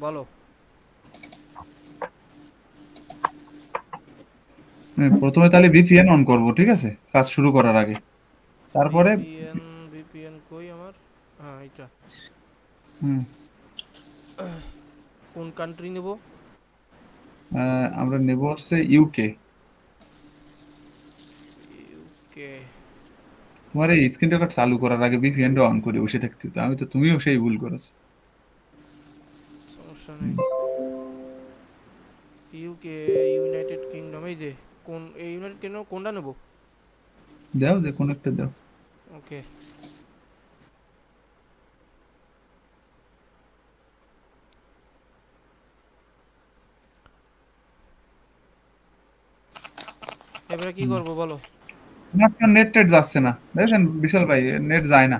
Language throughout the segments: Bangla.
বলো। প্রথমে তাহলে ভিপিএন অন করব, ঠিক আছে, কাজ শুরু করার আগে। তারপরে ভিপিএন ভিপিএন কই আমার? হ্যাঁ এটা। হুম, কোন কান্ট্রি নেব? আমরা নেব হচ্ছে ইউকে। ইউকে। তোমার এই স্ক্রিন রেকর্ড চালু করার আগে ভিপিএনটা অন করে বসে থাকতে হতো। আমি তো, তুমিও সেই ভুল করেছো। সমস্যা নেই। ইউকে, ইউনাইটেড কিংডম, এই যে কোন এই ইউনাইটেড কিংডম কোনটা নেব? দাও, যে কোনো একটা দাও। ওকে। এবারে কি হুম। করব বলো। তোমার তো নেট টেট যাচ্ছে না, দেখেছেন বিশাল ভাই, নেট যায় না।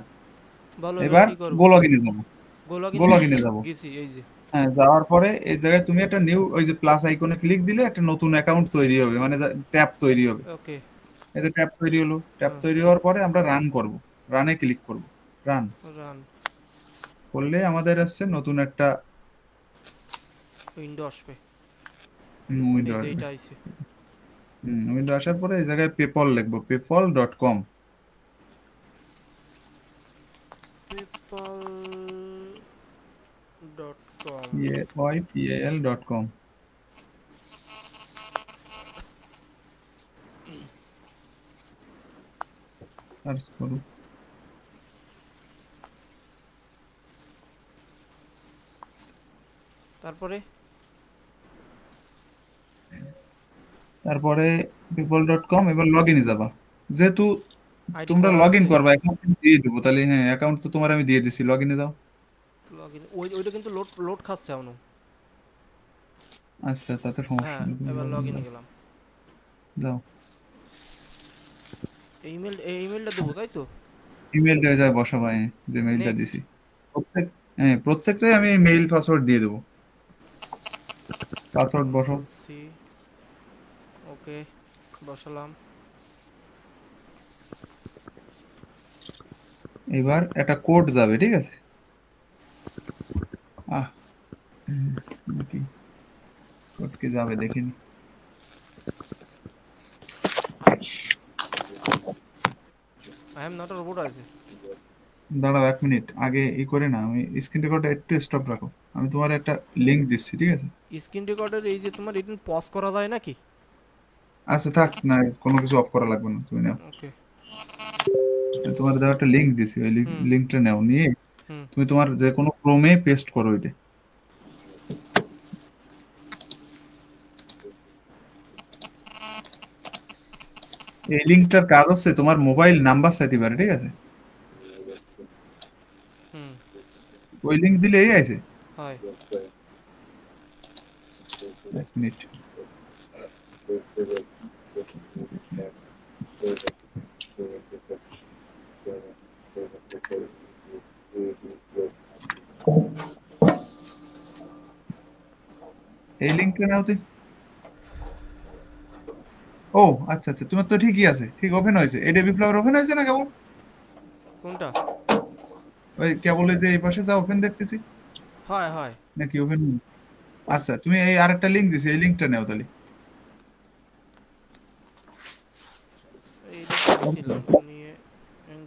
বলো এবার এবার কি করব। গো লগইনে যাবো। গো লগইন। গো লগইনে যাবো। গেছি এই যে। হ্যাঁ, যাওয়ার পরে এই জায়গায় তুমি একটা নিউ, ওই যে প্লাস আইকনে ক্লিক দিলে একটা নতুন অ্যাকাউন্ট তৈরি হবে, মানে ট্যাব তৈরি হবে। ওকে। এই যে ট্যাব তৈরি হলো, ট্যাব তৈরি হওয়ার পরে আমরা রান করব। রানে ক্লিক করব। Run run. করলে আমাদের আসছে নতুন একটা উইন্ডো আসবে। উইন্ডো এই যে আসবে। এটা আইছে। উইন্ডো আসার পরে এই জায়গায় পেপল লিখবো, paypal.com। পেপাল.কম। paypal.com। সার্চ করো। তারপরে তারপরে people.com, এবার লগ ইনে যাবা। যেহেতু আইডি তোমরা করা লগ ইন আছে। করবা, অ্যাকাউন্ট দিয়ে দেবো, তাহলে হ্যাঁ, অ্যাকাউন্ট তো তোমার আমি দিয়ে দিছি, লগ ইনে যাও। লগইন ওইটা কিন্তু লোড লোড খাচ্ছে এখনো। আচ্ছা, তাতে সমস্যা হ্যাঁ নেই, তুমি এবার লগ ইন লগইনে দাও। গেলাম। দাও। ইমেলটা দেবো তাই তো? ইমেলটা যা বসাবাই, যে মেইলটা নেক্সট। দিছি। প্রত্যেক, হ্যাঁ, প্রত্যেকটাই আমি মেইল পাসওয়ার্ড দিয়ে দেবো। পাসওয়ার্ড বসাও। Control C. ওকে, বসালাম। এবার একটা কোড যাবে, ঠিক আছে। আহ নাকি কোড কি যাবে দেখিনি। I am not a robot আছে। দাঁড়াও 1 মিনিট, আগে করে না, আমি স্ক্রিন রেকর্ডটা একটু স্টপ রাখো। আমি তোমার একটা লিংক দিচ্ছি, ঠিক আছে। স্ক্রিন রেকর্ডের এই যে তোমার রিটার্ন পজ করা যায় নাকি? আচ্ছা থাক না, কোনো কিছু অফ করা লাগবে না, তুমি নাও। ওকে। তোমার দেওয়া একটা লিংক দিছি, ওই হুম। লিংকটা নাও, নিয়ে হুম। তুমি তোমার যে কোনো ক্রোমে পেস্ট করো এটা। এই লিংকটার কাজ হচ্ছে তোমার মোবাইল নাম্বার চাইতে পারে, ঠিক আছে। হুম। ওই লিংক দিলে এই আছে। হয়। 1 মিনিট। এই লিংকটা নাও তুই। ও আচ্ছা আচ্ছা, তোমার তো ঠিকই আছে, ঠিক ওপেন হয়েছে, এটা বিপ্লবের ওপেন হয়েছে না কেবল? কোনটা? ওই কেবল এই যে এই পাশে যা ওপেন দেখতেছি, হয় হয়। নাকি ওপেন? আচ্ছা, তুমি এই আরেকটা লিংক দিছি, এই লিংকটা নাও তাহলে। এইটা তো দিছিলাম, নিয়ে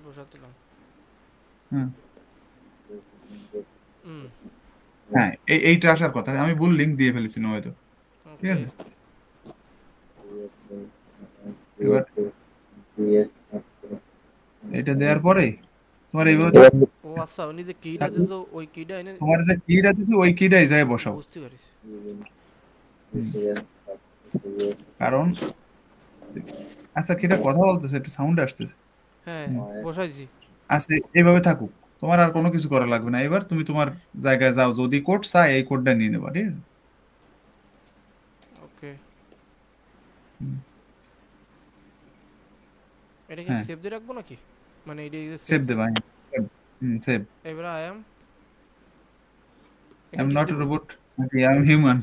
বসাতেলাম। হ্যাঁ হুম। হ্যাঁ, এইটা আসার কথা, আমি ভুল লিংক দিয়ে ফেলেছিলাম হয়তো। ঠিক ওকে। আছে। এবার এটা দেওয়ার পরে তোমার এইভাবে ও আচ্ছা, উনি যে কিটা থাকবে। দিছো ওই কিটা এনে। তোমার যে কিটা দিছে ওই কিটাই যায় বসাও। বুঝতে পারিস। হুম, কারণ আচ্ছা, কিটা কথা বলতেছে, একটু সাউন্ড আসতেছে। হ্যাঁ হুম, বসাইছি। আচ্ছা, এইভাবে থাকুক। তোমার আর কোনো কিছু করা লাগবে না, এবার তুমি তোমার জায়গায় যাও, যদি কোড চাই এই কোডটা নিয়ে নেবা, ঠিক আছে। ওকে। হুম, এটা কি হ্যাঁ, সেভ দিয়ে রাখবো নাকি? মানে এটা সেভ সেভ সেভ। দেবা। সেভ। এবার আই এম, আই এম এখানে টিপ নট এ দেবো। রোবট, নাকি আই এম হিউম্যান।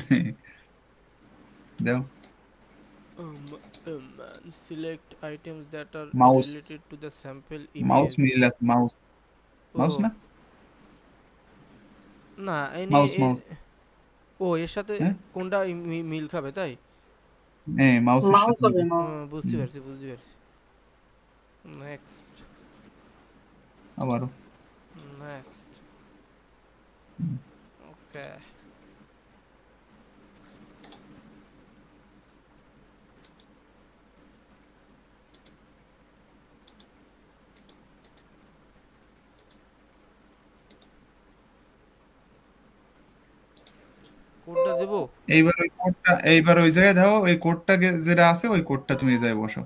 দাও। Select items that are mouse, related to the sample mouse image. মিল আছে, মাউস। ও মাউস না, না, এনে মাউস মাউস। ও এর সাথে হ্যাঁ কোনটা মিল খাবে তাই? হ্যাঁ, মাউসের মাউস সাথে হবে মিলে। বুঝতে হুম, পারছি, বুঝতে পারছি। নেক্সট। আবারও। নেক্সট। ওকে। কোডটা দেবো? এইবার ওই জায়গায় দাও, ওই কোডটা যেটা আছে ওই কোডটা তুমি এই জায়গায় বসাও।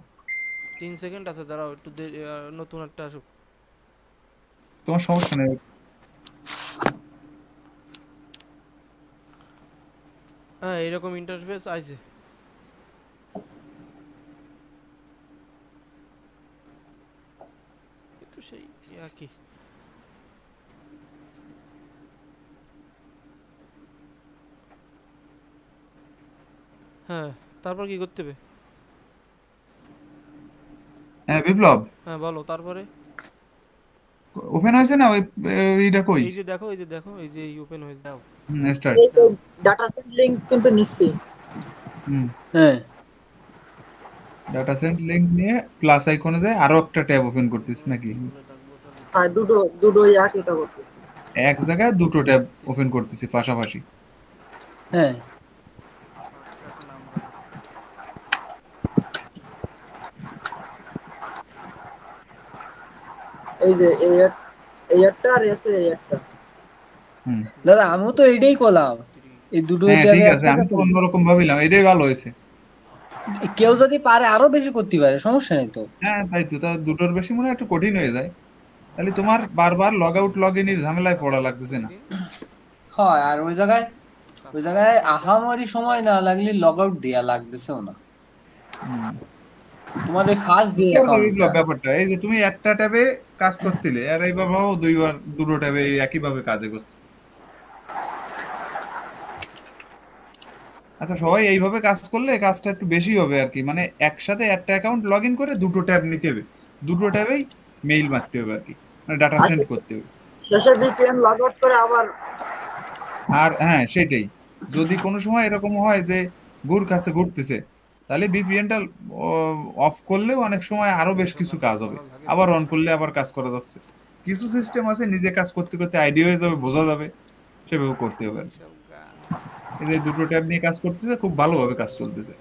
3 সেকেন্ড আছে, দাঁড়াও একটু নতুন একটা আসুক। তোমার সমস্যা নেই। হ্যাঁ এরকম ইন্টারফেস আইছে। এ তো সেই একই। হ্যাঁ, তারপর কি করতে হবে? হ্যাঁ বিপ্লব, হ্যাঁ বলো তারপরে। ওপেন হয়েছে না ওই ওইটা কই? এই যে দেখো, এই যে দেখো, এই যে ওপেন হয়ে দাও। স্টার্ট। এই যে দাও। ডাটা সেট লিংক কিন্তু নিচ্ছি। হুম, হ্যাঁ ডাটা সেন্ট লিঙ্ক নিয়ে প্লাস আইকনে যায় আরো একটা ট্যাব ওপেন করতেছ নাকি? কি বলে ডাকবো তাহলে? আর দুটো দুটো একই টা করতে। এক জায়গায় দুটো ট্যাব ওপেন করতেছি পাশাপাশি। হ্যাঁ শর্টকাট নাম রাখো। এই যে এই একটা আর এসে এই একটা। হুম, দাদা আমিও তো এইটাই করলাম, এই দুটো হ্যাঁ ট্যাবে ঠিক আছে, একসাথে আমি তো করলাম। অন্যরকম ভাবিলাম, এটাই ভালো হয়েছে। কেউ যদি পারে আরো বেশি করতে পারে, সমস্যা নেই তো। হ্যাঁ তাই তো, তা দুটোর বেশি মনে হয় একটু কঠিন হয়ে যায়। তাহলে তোমার বারবার লগ আউট লগ ইনের ঝামেলায় পড়া সাবস্ক্রাইব লাগতেছে করে না। দিন। হয় আর ওই সাবস্ক্রাইব জায়গায় করে দাও। আহামরি সময় না লাগলে লগ আউট দেয়া লাগতেছেও না। হুম, তোমার ওই ফার্স্ট যে বুঝতে পারছো অ্যাকাউন্টটা। বিপ্লব ব্যাপারটা? এই যে তুমি একটা ট্যাবে কাজ করছিলে আর এইবার ভাবো দুইবার দুটো ট্যাবে একই ভাবে কাজে করছে। আচ্ছা, সবাই এইভাবে কাজ করলে কাজটা একটু বেশি হবে আর কি, মানে একসাথে একটা অ্যাকাউন্ট লগ ইন করে দুটো ট্যাব নিতে হবে, দুটো ট্যাবেই মেইল মারতে হবে আর কি, মানে ডাটা আর সেন্ড করতে হবে। শেষে ভিপিএন লগ আউট করে আবার। আর হ্যাঁ সেটাই, যদি কোনো সময় এরকম হয় যে ঘুর কাছে ঘুরতেছে, তাহলে ভিপিএনটা অফ করলেও অনেক সময় আরো বেশ এসব কিছু নাটক কাজ হবে। ভালো লাগে আবার তোমার? অন করলে আবার কাজ করা যাচ্ছে। কিছু সিস্টেম আছে নিজে কাজ করতে করতে আইডিয়া হয়ে যাবে, বোঝা যাবে, সেভাবে করতে হবে আর কি। এইসব গান। এই যে দুটো ট্যাব নিয়ে কাজ করতেছে, খুব ভালোভাবে কাজ চলতেছে।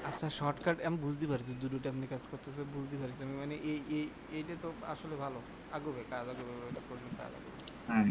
আচ্ছা শর্টকাট আমি বুঝতে পারছি, দুটো আপনি কাজ করতেছে বুঝতে পারছি আমি, মানে এইটা তো আসলে ভালো। আগুবে কাজ, আগুবে, এটা করলে কাজ আগুবে। হ্যাঁ।